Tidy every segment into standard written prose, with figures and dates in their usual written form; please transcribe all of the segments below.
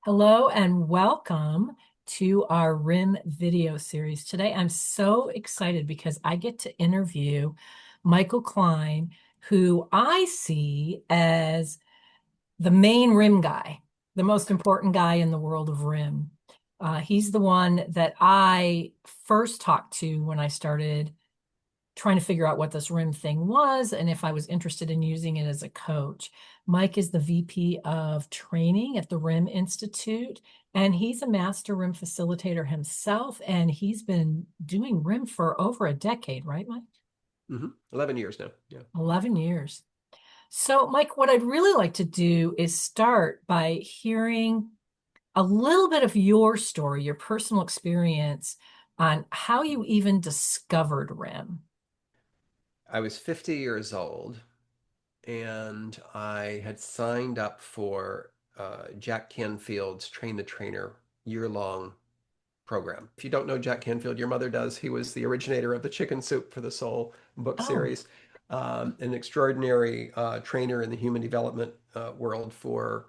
Hello and welcome to our RIM video series. Today, I'm so excited because I get to interview Michael Kline, who I see as the main RIM guy, the most important guy in the world of RIM. He's the one that I first talked to when I started trying to figure out what this RIM thing was and if I was interested in using it as a coach. Mike is the VP of training at the RIM Institute, and he's a master RIM facilitator himself, and he's been doing RIM for over a decade, right, Mike? 11 years now. Yeah. 11 years. So, Mike, what I'd really like to do is start by hearing a little bit of your story, your personal experience on how you even discovered RIM. I was 50 years old and I had signed up for Jack Canfield's Train the Trainer year-long program. If you don't know Jack Canfield, your mother does. He was the originator of the Chicken Soup for the Soul book Oh, series, an extraordinary trainer in the human development world for,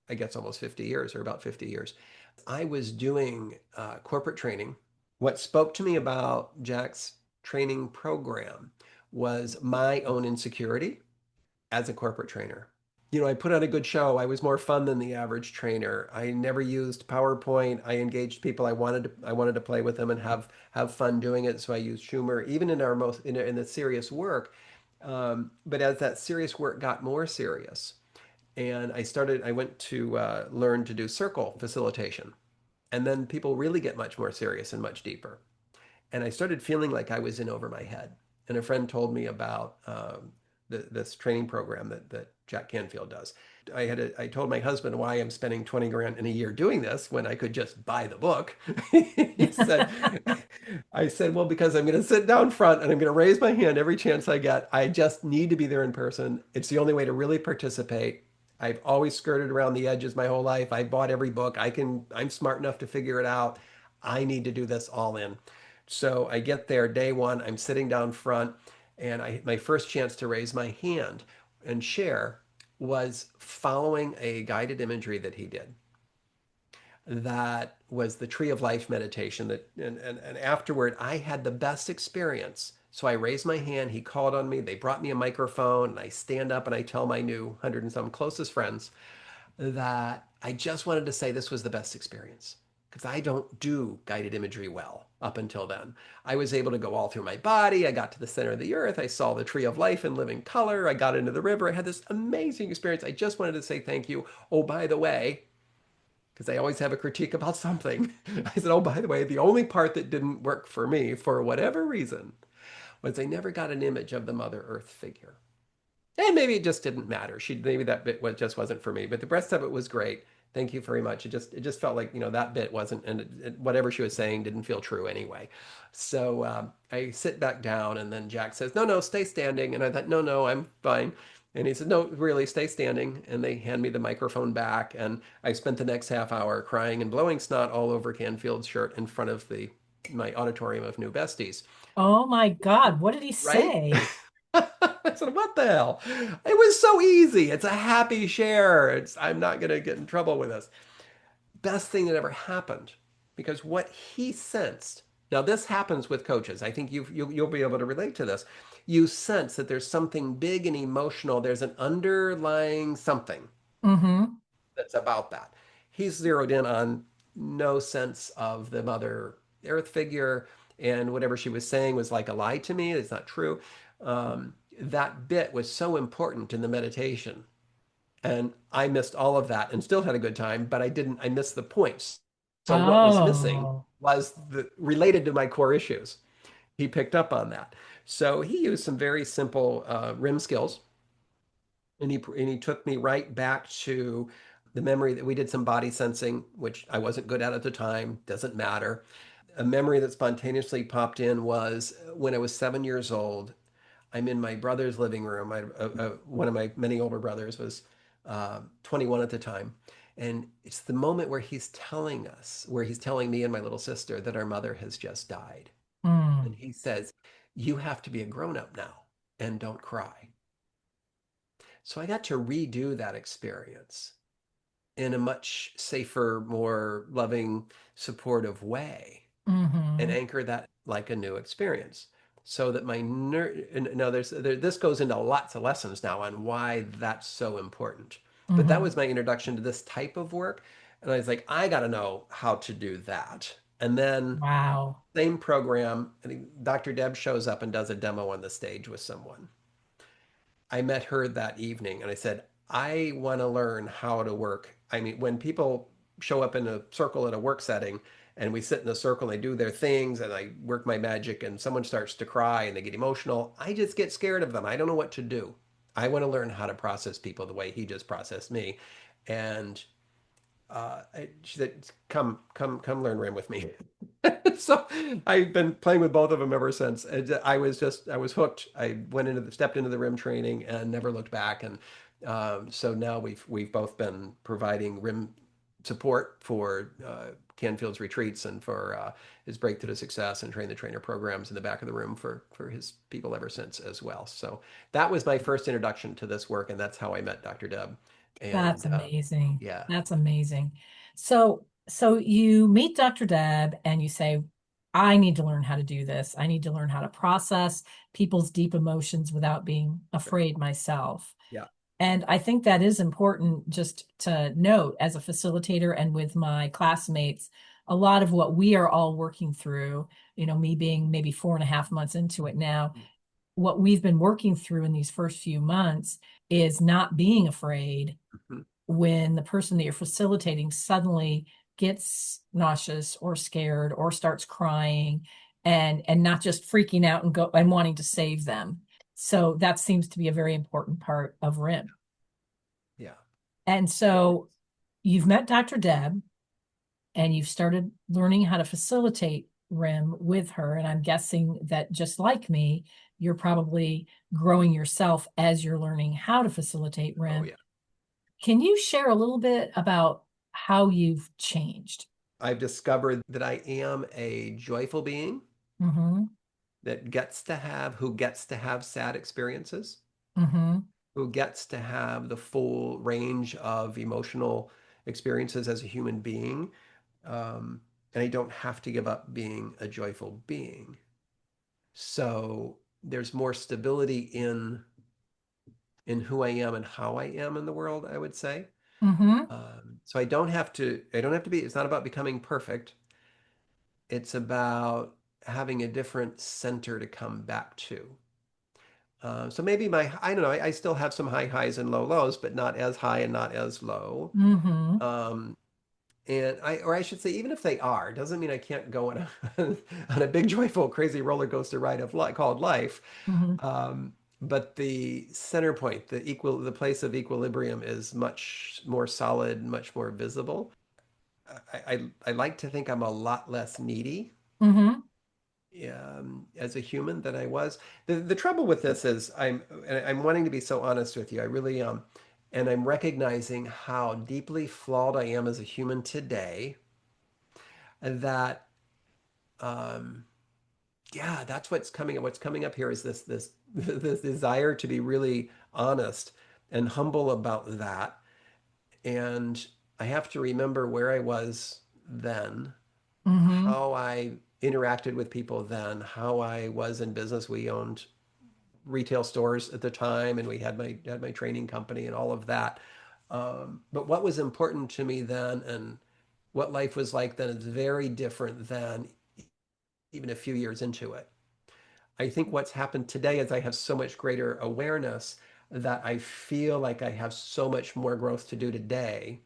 I guess, almost 50 years or about 50 years. I was doing corporate training. What spoke to me about Jack's training program was my own insecurity as a corporate trainer. I put on a good show. I was more fun than the average trainer. I never used PowerPoint. I engaged people. I wanted to play with them and have fun doing it. So I used humor, even in our most in the serious work. But as that serious work got more serious, and I went to learn to do circle facilitation, and then people really get much more serious and much deeper. And I started feeling like I was in over my head. And a friend told me about this training program that Jack Canfield does. I told my husband why I'm spending 20 grand in a year doing this when I could just buy the book. He said, I said, well, because I'm going to sit down front and I'm going to raise my hand every chance I get. I just need to be there in person. It's the only way to really participate. I've always skirted around the edges my whole life. I bought every book. I'm smart enough to figure it out. I need to do this all in. So I get there day one, I'm sitting down front, and my first chance to raise my hand and share was following a guided imagery that he did. That was the Tree of Life meditation. And afterward, I had the best experience. So I raised my hand, he called on me, they brought me a microphone, and I stand up and I tell my new 100 and some closest friends that I just wanted to say this was the best experience because I don't do guided imagery well up until then. I was able to go all through my body. I got to the center of the earth. I saw the tree of life in living color. I got into the river. I had this amazing experience. I just wanted to say thank you. Oh, by the way, because I always have a critique about something. I said, oh, by the way, the only part that didn't work for me for whatever reason was I never got an image of the Mother Earth figure. And maybe it just didn't matter. Maybe that bit just wasn't for me, but the rest of it was great. Thank you very much. It just felt like that bit wasn't, and whatever she was saying didn't feel true anyway. So I sit back down, and then Jack says, "No, no, stay standing." And I thought, "No, no, I'm fine." And he said, "No, really, stay standing." And they hand me the microphone back, and I spent the next half hour crying and blowing snot all over Canfield's shirt in front of the my auditorium of new besties. oh my God, what did he Right? say? I said, what the hell? It was so easy. It's a happy share. I'm not going to get in trouble with this. Best thing that ever happened because what he sensed. Now this happens with coaches. I think you'll be able to relate to this. You sense that there's something big and emotional. There's an underlying something Mm-hmm. that's about that. He's zeroed in on no sense of the Mother Earth figure, and whatever she was saying was like a lie to me. It's not true. That bit was so important in the meditation, and I missed all of that and still had a good time, but I missed the points. So what was missing Oh, was related to my core issues. He picked up on that. So he used some very simple RIM skills, and he took me right back to the memory that we did some body sensing, which I wasn't good at the time, doesn't matter. A memory that spontaneously popped in was when I was 7 years old. I'm in my brother's living room. One of my many older brothers was 21 at the time. And it's the moment where he's telling me and my little sister that our mother has just died. mm. And he says, you have to be a grown up now and don't cry. So I got to redo that experience. in a much safer, more loving, supportive way and Mm-hmm. anchor that like a new experience. So that my no, this goes into lots of lessons now on why that's so important. But that Mm-hmm. was my introduction to this type of work. And I was like, I got to know how to do that. And then Wow. same program, I think Dr. Deb shows up and does a demo on the stage with someone. I met her that evening and I said, I want to learn how to work. I mean, when people show up in a circle in a work setting and we sit in a circle and they do their things and I work my magic and someone starts to cry and they get emotional, I just get scared of them. I don't know what to do. I want to learn how to process people the way he just processed me. And she said, come learn Rim with me." So I've been playing with both of them ever since. And I was hooked. I stepped into the Rim training and never looked back. And so now we've both been providing Rim support for Canfield's retreats and for his Breakthrough to Success and Train the Trainer programs in the back of the room for his people ever since as well. So that was my first introduction to this work, and that's how I met Dr. Deb. That's And amazing. yeah. That's amazing. So you meet Dr. Deb and you say, I need to learn how to do this. I need to learn how to process people's deep emotions without being afraid myself. Yeah. And I think that is important just to note as a facilitator and with my classmates, a lot of what we are all working through, me being maybe 4.5 months into it now, what we've been working through in these first few months is not being afraid Mhm. when the person that you're facilitating suddenly gets nauseous or scared or starts crying and not just freaking out and go and wanting to save them. So that seems to be a very important part of RIM. Yeah. And It so is. you've met Dr. Deb and you've started learning how to facilitate RIM with her. And I'm guessing that just like me, you're probably growing yourself as you're learning how to facilitate Oh, RIM. yeah. Can you share a little bit about how you've changed? I've discovered that I am a joyful being Mm-hmm. who gets to have sad experiences, Mm-hmm. who gets to have the full range of emotional experiences as a human being. Um, and I don't have to give up being a joyful being. So there's more stability in who I am and how I am in the world, I would say. Mm-hmm. So I don't have to be, it's not about becoming perfect. It's about having a different center to come back to. So maybe I don't know, I still have some high highs and low lows, but not as high and not as low. Mm-hmm. Um, or I should say, even if they are, doesn't mean I can't go on a, on a big, joyful, crazy roller coaster ride of called life. Mm-hmm. But the center point, the place of equilibrium is much more solid, much more visible. I like to think I'm a lot less needy Mm-hmm. as a human than I was. The trouble with this is I'm wanting to be so honest with you. I really and I'm recognizing how deeply flawed I am as a human today. And that um, yeah, that's what's coming up here is this this desire to be really honest and humble about that. And I have to remember where I was then, Mm-hmm. how I interacted with people then, how I was in business. We owned retail stores at the time, and we had my training company and all of that. But what was important to me then, and what life was like then, is very different than even a few years into it. I think what's happened today is I have so much greater awareness that I feel like I have so much more growth to do today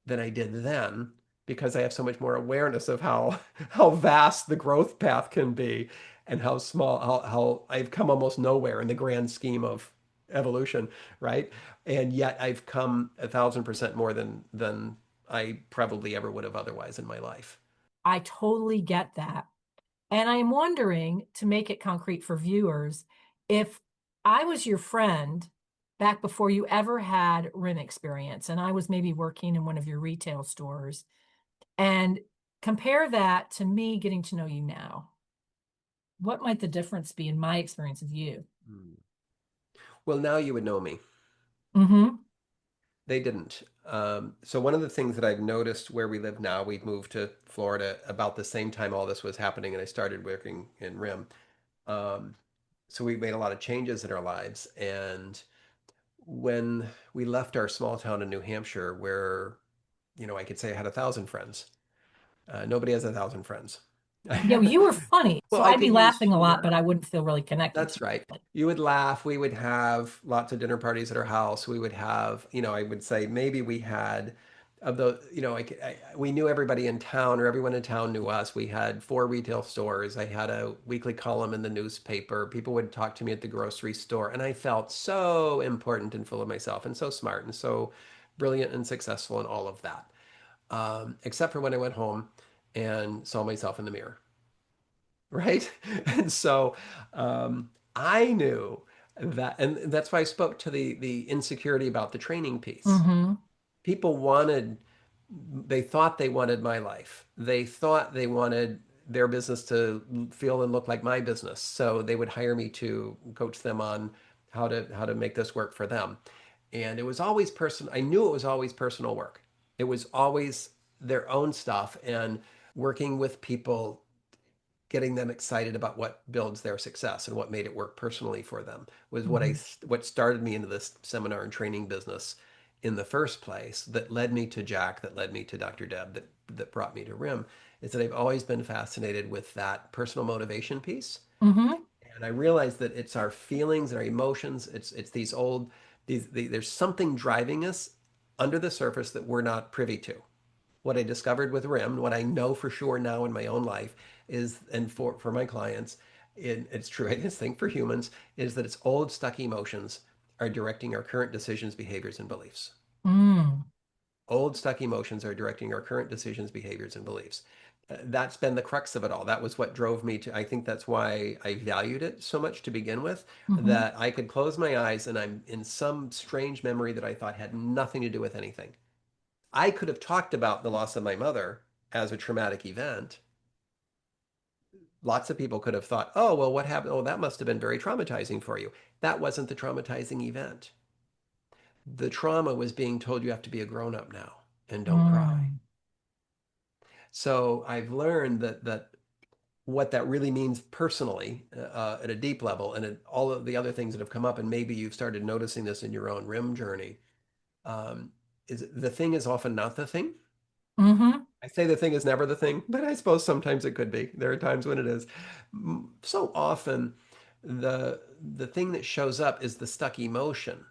than I did then because I have so much more awareness of how how vast the growth path can be and how small how I've come almost nowhere in the grand scheme of evolution, right? And yet I've come 1,000% more than I probably ever would have otherwise in my life. I totally get that. And I'm wondering, to make it concrete for viewers, if I was your friend back before you ever had RIM experience, and I was maybe working in one of your retail stores, and compare that to me getting to know you now, what might the difference be in my experience of you? Well, now you would know me. Mm-hmm. They didn't. So one of the things that I've noticed where we live now, we've moved to Florida about the same time all this was happening, and I started working in RIM. Um, so we made a lot of changes in our lives. And when we left our small town in New Hampshire, where, I could say I had 1,000 friends. Nobody has 1,000 friends. You were funny. So Well, I I'd be could use laughing a lot, but humor. I wouldn't feel really connected to That's right. you. You would laugh. We would have lots of dinner parties at our house. We would have, I would say maybe we had of the, we knew everybody in town or everyone in town knew us. We had 4 retail stores. I had a weekly column in the newspaper. People would talk to me at the grocery store, and I felt so important and full of myself and so smart and so brilliant and successful and all of that. Except for when I went home and saw myself in the mirror, right? And so I knew that, and that's why I spoke to the insecurity about the training piece. Mm-hmm. People wanted, they thought they wanted my life. They thought they wanted their business to feel and look like my business. So they would hire me to coach them on how to make this work for them. And it was always personal. I knew it was always personal work. It was always their own stuff and working with people, getting them excited about what builds their success and what made it work personally for them was Mm-hmm. what started me into this seminar and training business in the first place, that led me to Jack, that led me to Dr. Deb, that brought me to RIM, is that I've always been fascinated with that personal motivation piece. Mm-hmm. And I realized that it's our feelings and our emotions. It's there's something driving us under the surface that we're not privy to. What I discovered with RIM, what I know for sure now in my own life is, and for my clients, it's true, I just think for humans, is that it's old stuck emotions are directing our current decisions, behaviors, and beliefs. Mm. Old stuck emotions are directing our current decisions, behaviors, and beliefs. That's been the crux of it all. That was what drove me to, I think that's why I valued it so much to begin with, Mm-hmm. that I could close my eyes and I'm in some strange memory that I thought had nothing to do with anything. I could have talked about the loss of my mother as a traumatic event. Lots of people could have thought, oh, well, what happened? Oh, that must have been very traumatizing for you. That wasn't the traumatizing event. The trauma was being told you have to be a grown up now and don't cry. Mm. So I've learned that what that really means personally, at a deep level, and all of the other things that have come up, and maybe you've started noticing this in your own RIM journey, um, is the thing is often not the thing. Mm-hmm. I say the thing is never the thing, but I suppose sometimes it could be. There are times when it is. So often, the thing that shows up is the stuck emotion,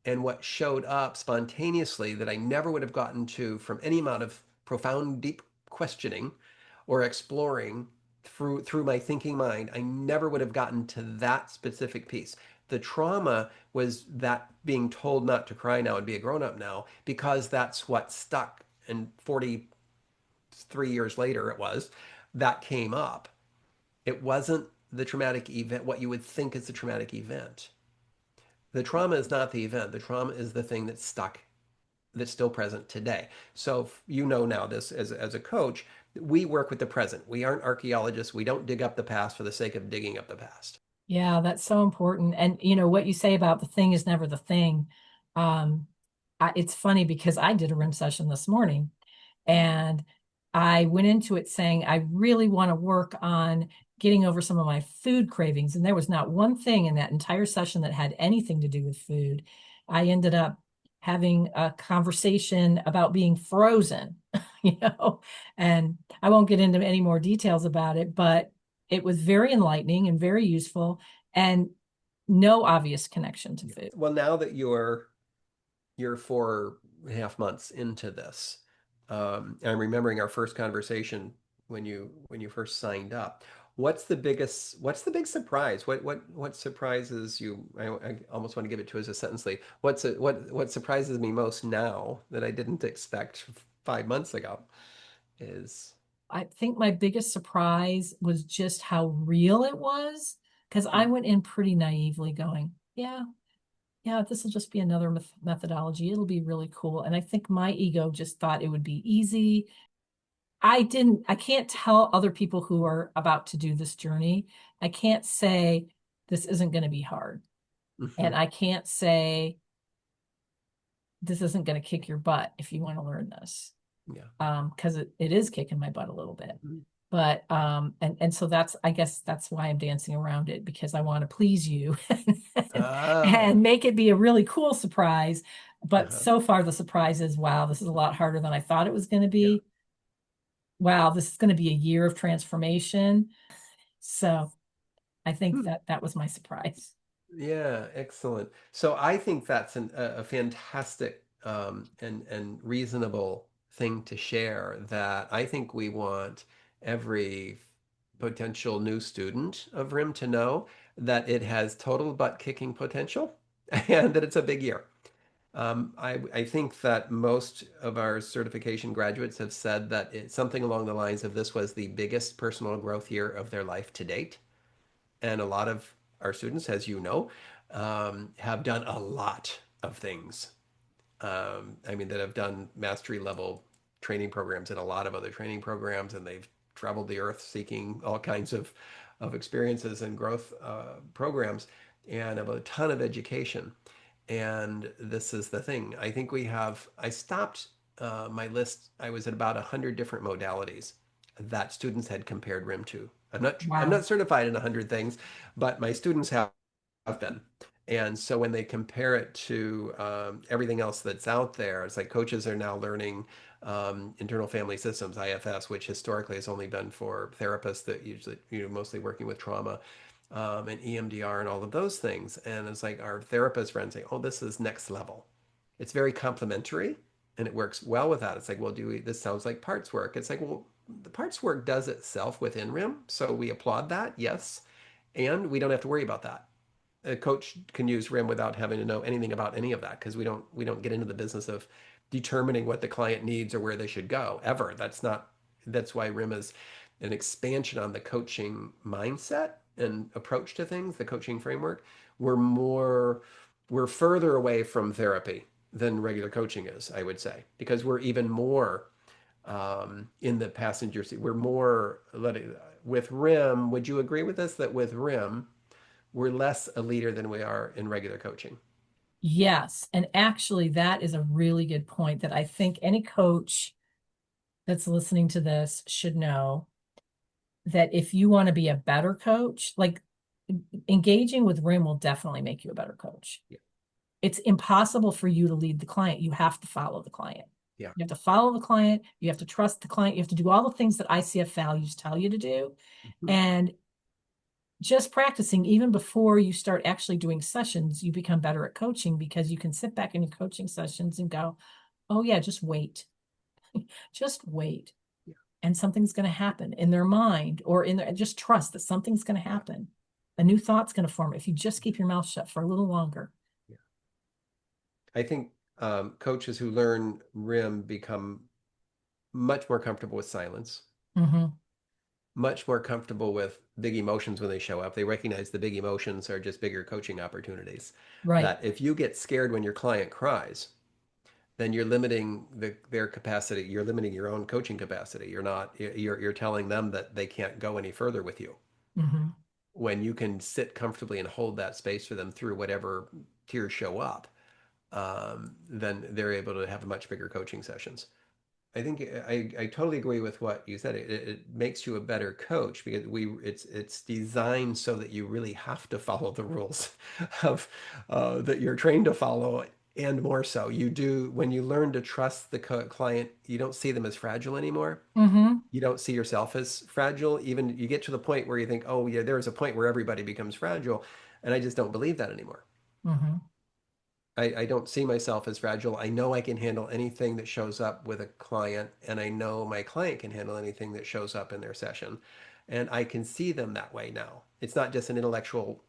and what showed up spontaneously that I never would have gotten to from any amount of profound, deep questioning or exploring through my thinking mind. I never would have gotten to that specific piece. The trauma was that being told not to cry now and be a grown up now, because that's what stuck. And 43 years later, it was that came up. It wasn't the traumatic event, what you would think is the traumatic event. The trauma is not the event. The trauma is the thing that's stuck, that's still present today. So you know now this as a coach, we work with the present. We aren't archaeologists. We don't dig up the past for the sake of digging up the past. Yeah, that's so important. And what you say about the thing is never the thing. Um, it's funny because I did a RIM session this morning and I went into it saying, I really want to work on getting over some of my food cravings. And there was not one thing in that entire session that had anything to do with food. I ended up having a conversation about being frozen, you know, and I won't get into any more details about it, but it was very enlightening and very useful and no obvious connection to food. Well, now that you're 4.5 months into this, and I'm remembering our first conversation when you first signed up. What's the big surprise? What surprises you? I almost want to give it to as a sentence lead. What surprises me most now that I didn't expect 5 months ago is. I think my biggest surprise was just how real it was because I Mm, went in pretty naively going, yeah, yeah, this will just be another methodology. It'll be really cool. And I think my ego just thought it would be easy. I can't tell other people who are about to do this journey. I can't say this isn't going to be hard. And mhm. I can't say this isn't going to kick your butt if you want to learn this. Yeah. Because it is kicking my butt a little bit. Mhm. But and so that's, I guess that's why I'm dancing around it, because I want to please you Ah. and make it be a really cool surprise. But Uh-huh. so far the surprise is, wow, this is a lot harder than I thought it was going to Yeah. be. Wow, this is going to be a year of transformation. So I think Hmm. that that was my surprise. Yeah, excellent. So I think that's a fantastic and reasonable thing to share that I think we want every potential new student of RIM to know that it has total butt-kicking potential and that it's a big year. I think that most of our certification graduates have said that it's something along the lines of this was the biggest personal growth year of their life to date. And a lot of our students, as you know, have done a lot of things. I mean, that have done mastery level training programs and a lot of other training programs, and they've traveled the earth seeking all kinds of experiences and growth programs and have a ton of education. And this is the thing. I think I stopped my list. I was at about 100 different modalities that students had compared RIM to. I'm Wow. not certified in 100 things, but my students have been. And so when they compare it to everything else that's out there, it's like coaches are now learning internal family systems, IFS, which historically has only been for therapists that usually, mostly working with trauma, and EMDR and all of those things. And it's like our therapist friends say, oh, this is next level. It's very complementary and it works well with that. It's like, well, this sounds like parts work. It's like, well, the parts work does itself within RIM. So we applaud that, yes. And we don't have to worry about that. A coach can use RIM without having to know anything about any of that because we don't get into the business of determining what the client needs or where they should go ever. That's why RIM is an expansion on the coaching mindset and approach to things, the coaching framework. We're more we're further away from therapy than regular coaching is, I would say, because we're even more in the passenger seat. We're more letting with RIM. Would you agree with this that with RIM we're less a leader than we are in regular coaching? Yes. And actually, that is a really good point that I think any coach that's listening to this should know, that if you want to be a better coach, like engaging with RIM will definitely make you a better coach. Yeah. It's impossible for you to lead the client. You have to follow the client. Yeah. You have to follow the client. You have to trust the client. You have to do all the things that ICF values tell you to do. Mhm. And just practicing, even before you start actually doing sessions, you become better at coaching, because you can sit back in your coaching sessions and go, oh, yeah, just wait. Just wait. Yeah. And something's going to happen in their mind, or in their, just trust that something's going to Yeah. happen. A new thought's going to form if you just keep your mouth shut for a little longer. Yeah. I think coaches who learn RIM become much more comfortable with silence, Mm-hmm. much more comfortable with big emotions when they show up. They recognize the big emotions are just bigger coaching opportunities. Right. That if you get scared when your client cries, then you're limiting their capacity. You're limiting your own coaching capacity. You're not. You're telling them that they can't go any further with you. Mm-hmm. When you can sit comfortably and hold that space for them through whatever tears show up, then they're able to have much bigger coaching sessions. I think I totally agree with what you said. It makes you a better coach because it's designed so that you really have to follow the rules of that you're trained to follow, and more so. You do when you learn to trust the client. You don't see them as fragile anymore. Mm-hmm. You don't see yourself as fragile. Even you get to the point where you think, oh yeah, there's a point where everybody becomes fragile, and I just don't believe that anymore. Mm-hmm. I don't see myself as fragile. I know I can handle anything that shows up with a client, and I know my client can handle anything that shows up in their session. And I can see them that way now. It's not just an intellectual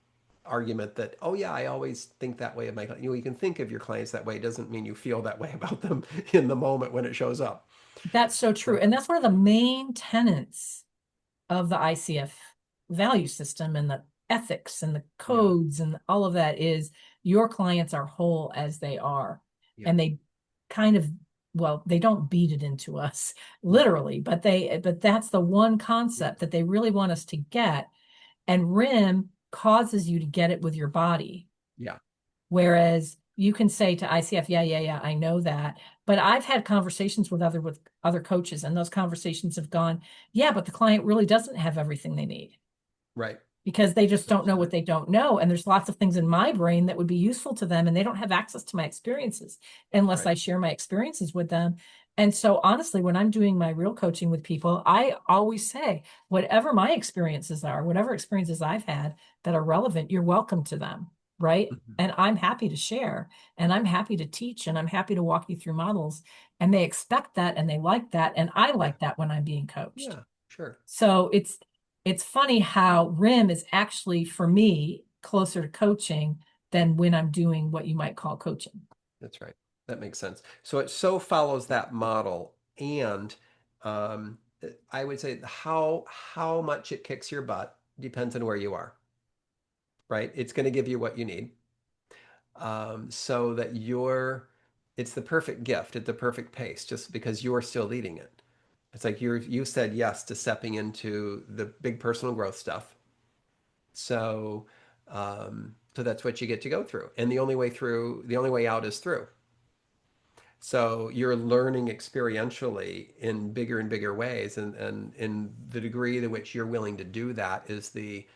argument that, oh yeah, I always think that way of my client. You can think of your clients that way. It doesn't mean you feel that way about them in the moment when it shows up. That's so true. So And that's one of the main tenets of the ICF value system, and the ethics and the yeah, codes and all of that is, your clients are whole as they are. yeah, And they kind of, well, they don't beat it into us no, literally, but that's the one yeah, concept that they really want us to get. And RIM causes you to get it with your body. yeah, Whereas you can say to ICF, yeah, yeah, yeah, I know that. But I've had conversations with other coaches, and those conversations have gone, yeah, but the client really doesn't have everything they need Right. because they just don't know what Understand. they don't know. And there's lots of things in my brain that would be useful to them, and they don't have access to my experiences unless Right. I share my experiences with them. And so, honestly, when I'm doing my real coaching with people, I always say, whatever my experiences are, whatever experiences I've had that are relevant, you're welcome to them. Right. Mhm. And I'm happy to share, and I'm happy to teach, and I'm happy to walk you through models. And they expect that, and they like that. And I Yeah. like that when I'm being coached. Yeah. Sure. So it's funny how RIM is actually for me closer to coaching than when I'm doing what you might call coaching. That's right. That makes sense. So it so follows that model, and um, I would say how much it kicks your butt depends on where you are, right? It's going to give you what you need, so that it's the perfect gift at the perfect pace, just because you're still leading it. It's like you said yes to stepping into the big personal growth stuff. So that's what you get to go through, and the only way out is through. So you're learning experientially in bigger and bigger ways, and in the degree to which you're willing to do that is the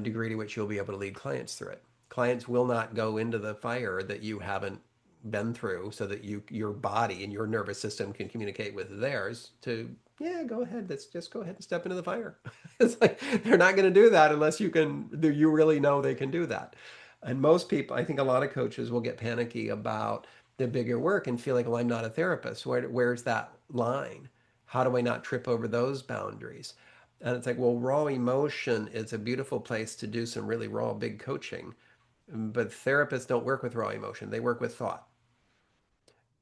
degree to which you'll be able to lead clients through it. Clients will not go into the fire that you haven't been through, so that your body and your nervous system can communicate with theirs to, yeah, go ahead, let's just go ahead and step into the fire. It's like they're not going to do that unless you really know they can do that. And most people, I think a lot of coaches will get panicky about the bigger work and feel like, well, I'm not a therapist. Where's that line? How do I not trip over those boundaries? And it's like, well, raw emotion is a beautiful place to do some really raw, big coaching. But therapists don't work with raw emotion. They work with thought.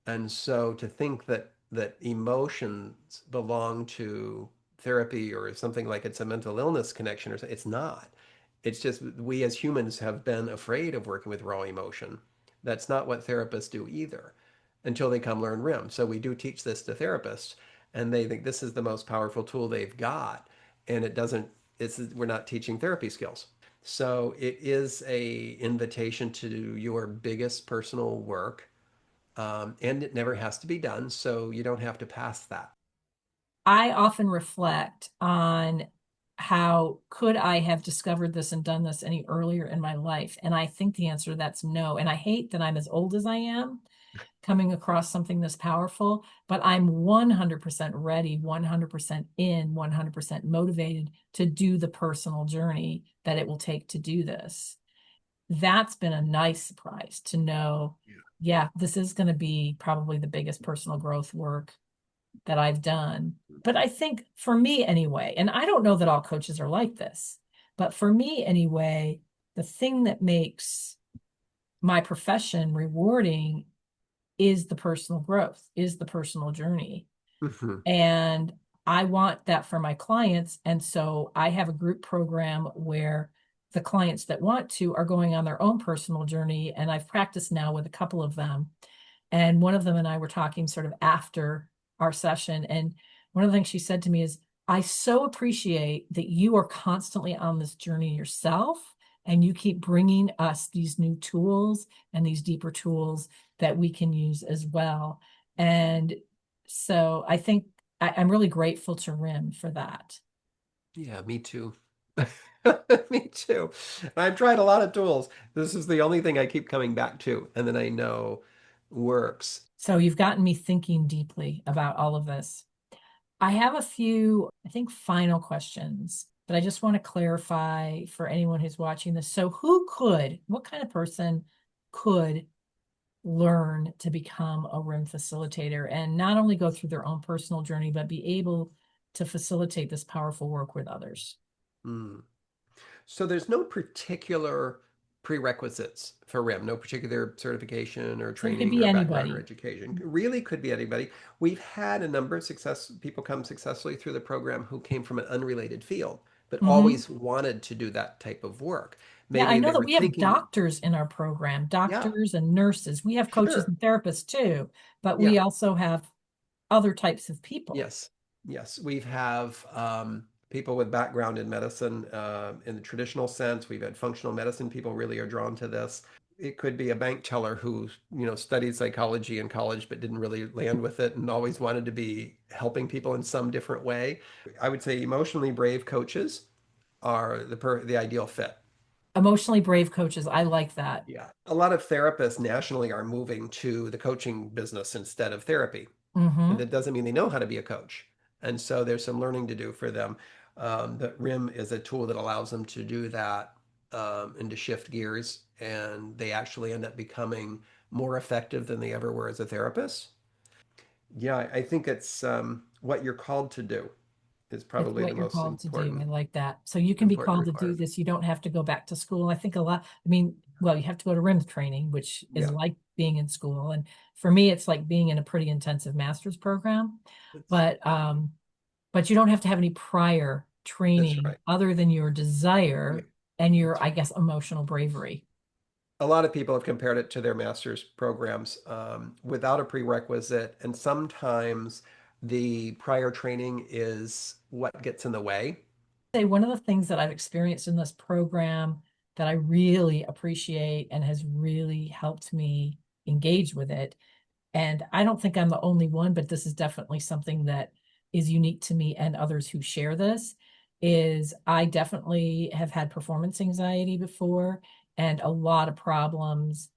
And so to think that emotions belong to therapy or something like it's a mental illness connection or something, it's not. It's just we as humans have been afraid of working with raw emotion. That's not what therapists do either until they come learn RIM. So we do teach this to therapists, and they think this is the most powerful tool they've got. And it doesn't, we're not teaching therapy skills. So it is a invitation to do your biggest personal work, and it never has to be done, so you don't have to pass that. I often reflect on how could I have discovered this and done this any earlier in my life? And I think the answer to that's no. And I hate that I'm as old as I am coming across something this powerful, but I'm 100% ready, 100% in, 100% motivated to do the personal journey that it will take to do this. That's been a nice surprise to know, yeah, this is going to be probably the biggest personal growth work that I've done. But I think for me anyway, and I don't know that all coaches are like this, but for me anyway, the thing that makes my profession rewarding is the personal growth, is the personal journey. Mhm. And I want that for my clients. And so I have a group program where the clients that want to are going on their own personal journey. And I've practiced now with a couple of them. And one of them and I were talking sort of after our session. And one of the things she said to me is, I so appreciate that you are constantly on this journey yourself, and you keep bringing us these new tools and these deeper tools that we can use as well. And so I think I'm really grateful to RIM for that. Yeah, me too. Me too. I've tried a lot of tools. This is the only thing I keep coming back to, and then I know works. So you've gotten me thinking deeply about all of this. I have a few, I think, final questions, but I just want to clarify for anyone who's watching this. So, what kind of person could learn to become a RIM facilitator and not only go through their own personal journey, but be able to facilitate this powerful work with others? Mm. So there's no particular prerequisites for RIM, no particular certification or So it could training be or background or anybody. education. It really could be anybody. We've had a number of people come successfully through the program who came from an unrelated field, but Hmm. always wanted to do that type of work. Yeah, I Maybe know they that were we have thinking, doctors in our program, yeah, doctors and nurses. We have coaches sure, and therapists too, but we yeah, also have other types of people. yes, yes. We have people with background in medicine, in the traditional sense. We've had functional medicine people really are drawn to this. it could be a bank teller who, studied psychology in college but didn't really land with it and always wanted to be helping people in some different way. I would say emotionally brave coaches are the ideal fit. Emotionally brave coaches. I like that. Yeah. A lot of therapists nationally are moving to the coaching business instead of therapy. And Hmm. that doesn't mean they know how to be a coach. And so there's some learning to do for them. The RIM is a tool that allows them to do that, and to shift gears. And they actually end up becoming more effective than they ever were as a therapist. Yeah, I think it's what you're called to do is It's probably the what you're most called to do. I important like that. So you can be important called to do requirement. this. You don't have to go back to school. I think a lot, I mean, well, you have to go to RIMS training, which is Yeah, like being in school. And for me, it's like being in a pretty intensive master's program. that's But but you don't have to have any prior that's training right. other than your Yeah, desire and your, that's I right. guess, emotional bravery. A lot of people have compared it to their master's programs, without a prerequisite, and sometimes the prior training is what gets in the way. Say one of the things that I've experienced in this program that I really appreciate and has really helped me engage with it, and I don't think I'm the only one, but this is definitely something that is unique to me and others who share this, is I definitely have had performance anxiety before and a lot of problems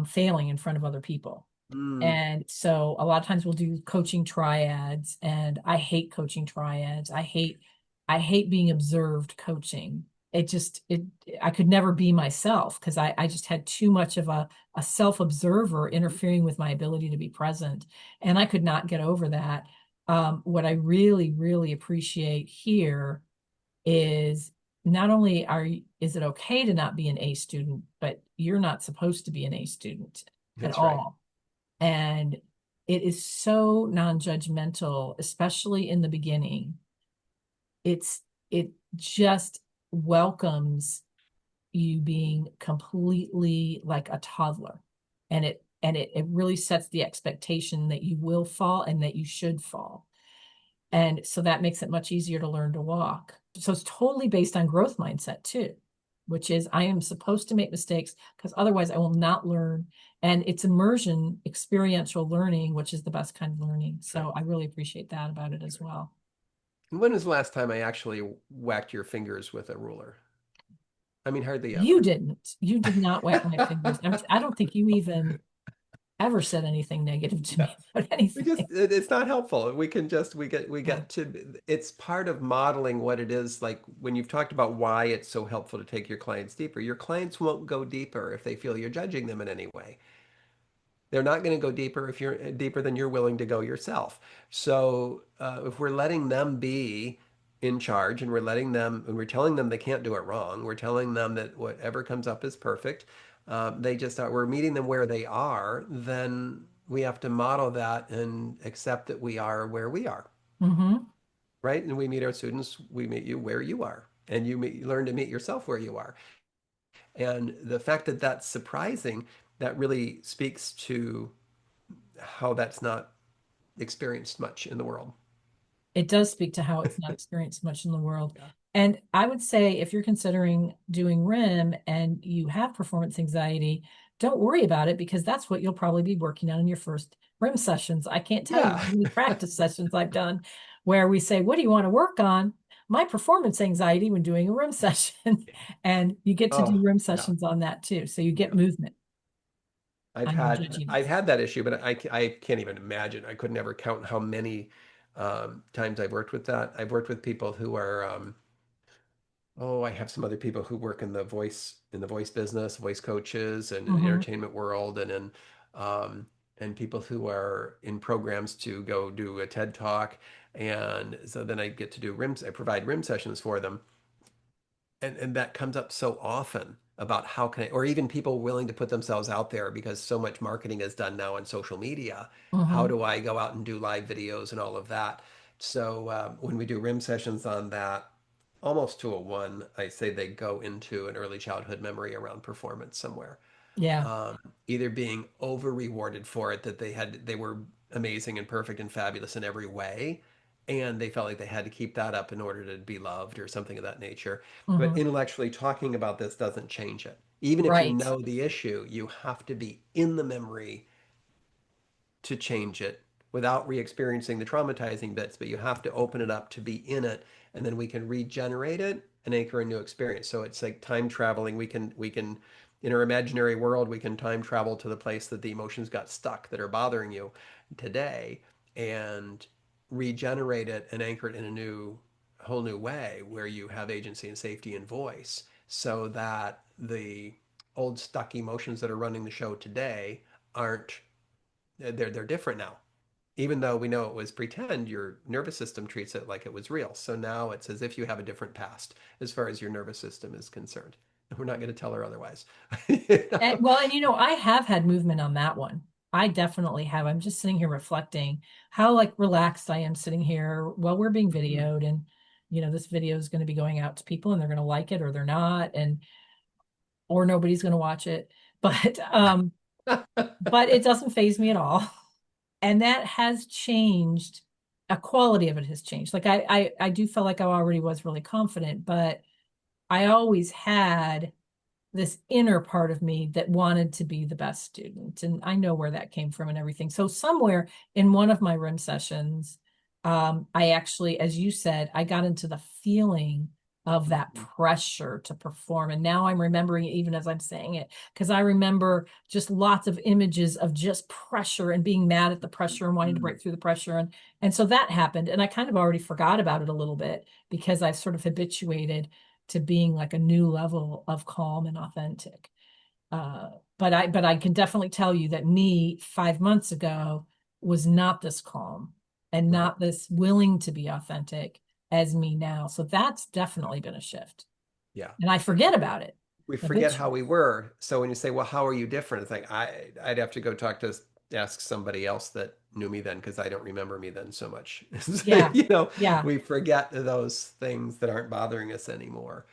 failing in front of other people. Mm, And so a lot of times we'll do coaching triads, and I hate coaching triads. I hate being observed coaching. It just it I could never be myself because I just had too much of a self-observer interfering with my ability to be present. And I could not get over that. What I really, really appreciate here is not only is it okay to not be an A student, but you're not supposed to be an A student at that's right. all. And it is so non-judgmental, especially in the beginning. It just welcomes you being completely like a toddler. And it really sets the expectation that you will fall and that you should fall. And so that makes it much easier to learn to walk. So it's totally based on growth mindset too, which is I am supposed to make mistakes because otherwise I will not learn. And it's immersion, experiential learning, which is the best kind of learning. That's right. So I really appreciate that about it as That's right. well. And when was the last time I actually whacked your fingers with a ruler? I mean, hardly You ever. didn't. You did not whack my fingers. I don't think you even ever said anything negative to No. me about We just anything. it's not helpful. We can just we Yeah. get to it's part of modeling what it is like when you've talked about why it's so helpful to take your clients deeper. Your clients won't go deeper if they feel you're judging them in any way. They're not going to go deeper if you're deeper than you're willing to go yourself. So if we're letting them be in charge and we're letting them and we're telling them they can't do it wrong, we're telling them that whatever comes up is perfect. They just are, we're meeting them where they are. Then we have to model that and accept that we are where we are, Hmm. right? And we meet our students, we meet you where you are, and you learn to meet yourself where you are. And the fact that that's surprising, that really speaks to how that's not experienced much in the world. It does speak to how it's not experienced much in the world. Yeah. And I would say if you're considering doing RIM and you have performance anxiety, don't worry about it because that's what you'll probably be working on in your first RIM sessions. I can't tell you Yeah. how many practice sessions I've done where we say, what do you want to work on? My performance anxiety when doing a RIM session. And you get to do Oh, RIM yeah. sessions on that too. So you get Yeah. movement. I've I'm not had judging I've it. had that issue, but I can't even imagine. I could never count how many times I've worked with that. I've worked with people who are oh, I have some other people who work in the voice business, voice coaches, and in the Hmm. entertainment world, um, and people who are in programs to go do a TED talk, and so then I get to do rims. I provide rim sessions for them, and that comes up so often about how can I, or even people willing to put themselves out there because so much marketing is done now on social media. How Hmm. do I go out and do live videos and all of that? So when we do rim sessions on that, almost to a one, I say they go into an early childhood memory around performance somewhere. Yeah. Um, Either being over rewarded for it, that they were amazing and perfect and fabulous in every way, and they felt like they had to keep that up in order to be loved or something of that nature. But Hmm. intellectually talking about this doesn't change it. Even if you Right. know the issue, you have to be in the memory to change it without re-experiencing the traumatizing bits, but you have to open it up to be in it, and then we can regenerate it and anchor a new experience. So it's like time traveling. We can in our imaginary world, we can time travel to the place that the emotions got stuck that are bothering you today and regenerate it and anchor it in a new whole new way where you have agency and safety and voice so that the old stuck emotions that are running the show today aren't they're different now. Even though we know it was pretend, your nervous system treats it like it was real. So now it's as if you have a different past as far as your nervous system is concerned. And we're not going to tell her otherwise. You know? Well, and I have had movement on that one. I definitely have. I'm just sitting here reflecting how like relaxed I am sitting here while we're being Mhm. videoed, and this video is going to be going out to people and they're going to like it or they're not, and or nobody's going to watch it. But it doesn't faze me at all. And that has changed. A quality of it has changed. Like I do feel like I already was really confident, but I always had this inner part of me that wanted to be the best student. And I know where that came from and everything. So somewhere in one of my RIM sessions, I actually, as you said, I got into the feeling of that Mhm. pressure to perform. And now I'm remembering it even as I'm saying it, because I remember just lots of images of just pressure and being mad at the pressure and wanting to Mhm. break through the pressure. And so that happened. And I kind of already forgot about it a little bit because I've sort of habituated to being like a new level of calm and authentic. Uh, but I can definitely tell you that me 5 months ago was not this calm and Right. not this willing to be authentic as me now. So that's definitely been a shift. Yeah. And I forget about it We forget how habitually. we were. So when you say, "Well, how are you different?" It's like I'd have to go ask somebody else that knew me then because I don't remember me then so much. Yeah. You know, Yeah. we forget those things that aren't bothering us anymore.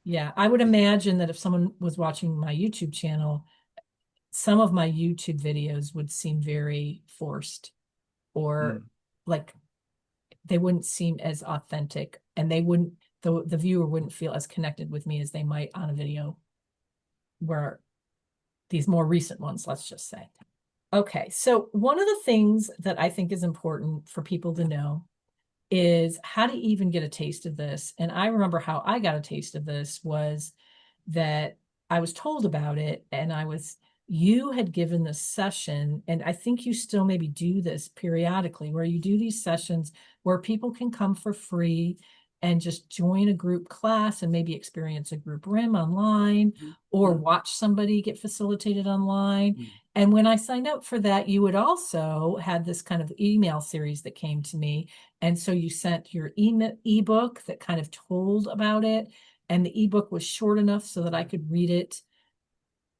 Yeah. I would imagine that if someone was watching my YouTube channel, some of my YouTube videos would seem very forced or Mm. like they wouldn't seem as authentic and they wouldn't the viewer wouldn't feel as connected with me as they might on a video where these more recent ones, let's just say. Okay, so one of the things that I think is important for people to know is how to even get a taste of this. And I remember how I got a taste of this was that I was told about it and you had given this session, and I think you still maybe do this periodically, where you do these sessions where people can come for free and just join a group class and maybe experience a group RIM online or Mm. watch somebody get facilitated online. Mm. And when I signed up for that, you would also had this kind of email series that came to me. And so you sent your ebook that kind of told about it. And the ebook was short enough so that I could read it,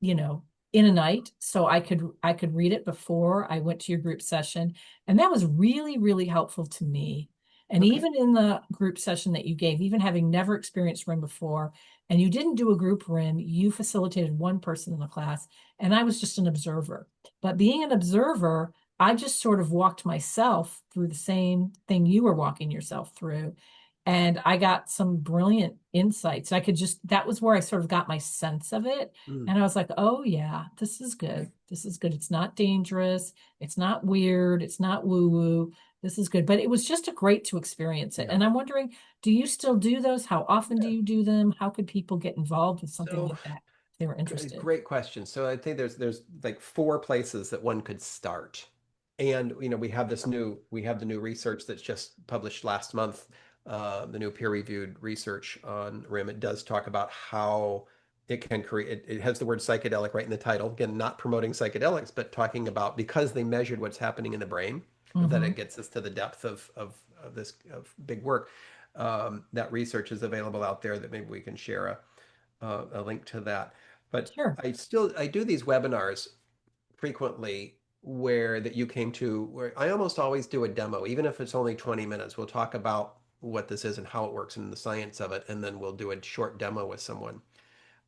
you know, in a night. So I could read it before I went to your group session. And that was really, really helpful to me. And Okay. even in the group session that you gave, even having never experienced RIM before, and you didn't do a group RIM, you facilitated one person in the class, and I was just an observer. But being an observer, I just sort of walked myself through the same thing you were walking yourself through. And I got some brilliant insights. That was where I sort of got my sense of it. Mm. And I was like, oh, yeah, this is good. This is good. It's not dangerous. It's not weird. It's not woo woo. This is good. But it was just a great to experience it. Yeah. And I'm wondering, do you still do those? How often do Yeah. you do them? How could people get involved with something So like that if they were interested? great question. So I think there's like four places that one could start. And we have the new research that's just published last month, the new peer-reviewed research on RIM. It does talk about how it can create it has the word psychedelic right in the title. Again, not promoting psychedelics, but talking about because they measured what's happening in the brain, that Hmm. it gets us to the depth of this of big work. That research is available out there that maybe we can share a link to that. But Sure. I do these webinars frequently where that you came to where I almost always do a demo, even if it's only 20 minutes. We'll talk about what this is and how it works and the science of it, and then we'll do a short demo with someone.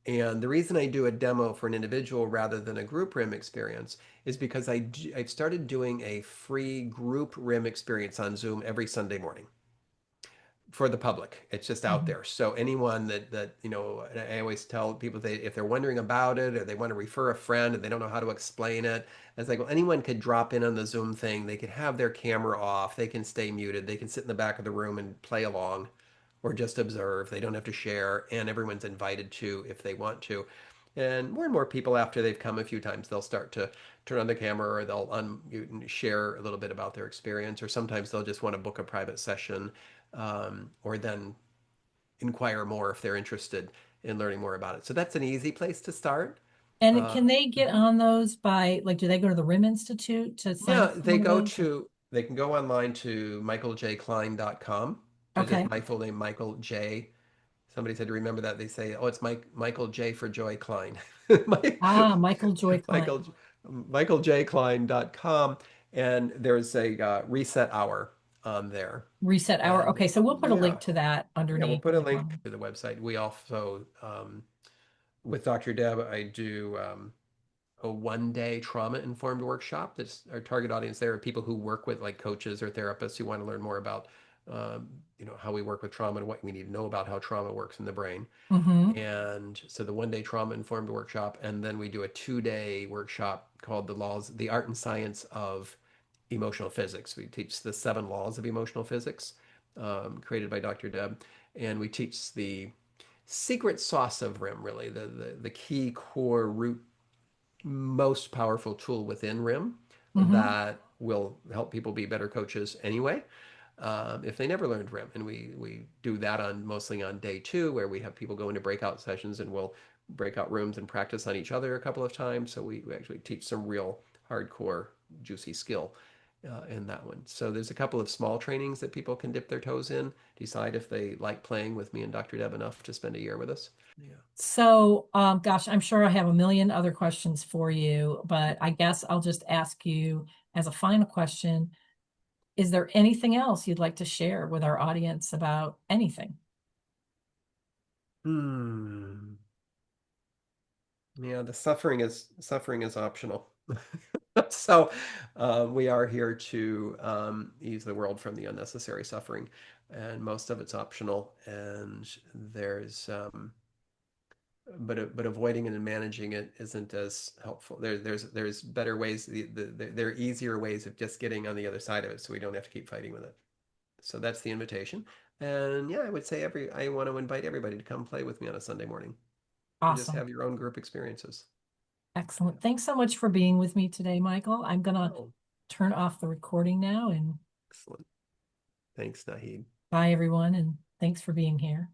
And the reason I do a demo for an individual rather than a group RIM experience is because I've started doing a free group RIM experience on Zoom every Sunday morning for the public. It's just out Mhm. there. So anyone that I always tell people they if they're wondering about it or they want to refer a friend and they don't know how to explain it, it's like, well, anyone could drop in on the Zoom thing. They could have their camera off. They can stay muted. They can sit in the back of the room and play along or just observe. They don't have to share, and everyone's invited to if they want to. And more people after they've come a few times, they'll start to turn on the camera or they'll unmute and share a little bit about their experience, or sometimes they'll just want to book a private session or then inquire more if they're interested in learning more about it. So that's an easy place to start. And Uh, can they get mhm. on those by, like, do they go to the RIM Institute to sign Yeah, up for one of those? they can go online to michaeljkline.com, which is just Okay. my full name, Michael J. Somebody said to remember that. They say, oh, it's Michael J for Joy Klein. My, Ah, Michael Joy Klein. Michael, michaeljkline.com. And there's a reset hour on there. Reset Hour. And Okay, so we'll put a yeah, link to that yeah, we'll underneath put in a the link comment. to the website. We also, with Dr. Deb, I do a 1 day trauma informed workshop. That's our target audience. There are people who work with like coaches or therapists who want to learn more about, um, how we work with trauma and what we need to know about how trauma works in the brain. Mm-hmm. And so the 1 day trauma informed workshop, and then we do a 2 day workshop called the art and science of emotional physics. We teach the 7 laws of emotional physics, created by Dr. Deb, and we teach the secret sauce of RIM, really the key core root most powerful tool within RIM Mm-hmm. that will help people be better coaches anyway, if they never learned RIM. And we do that on mostly on day 2, where we have people go into breakout sessions and we'll breakout rooms and practice on each other a couple of times. So we actually teach some real hardcore juicy skill in that one. So there's a couple of small trainings that people can dip their toes in, decide if they like playing with me and Dr. Deb enough to spend a year with us. Yeah. So, gosh, I'm sure I have a million other questions for you, but I guess I'll just ask you as a final question, is there anything else you'd like to share with our audience about anything? Hmm. Yeah, the suffering is optional. So we are here to ease the world from the unnecessary suffering, and most of it's optional. And there's but avoiding it and managing it isn't as helpful. There's better ways. There are easier ways of just getting on the other side of it, so we don't have to keep fighting with it. So that's the invitation. And yeah, I would say I want to invite everybody to come play with me on a Sunday morning and just Awesome. have your own group experiences. Yeah. Excellent. Thanks so much for being with me today, Michael. I'm gonna Oh, turn off the recording now and excellent. Thanks, Nahid. bye everyone and thanks for being here.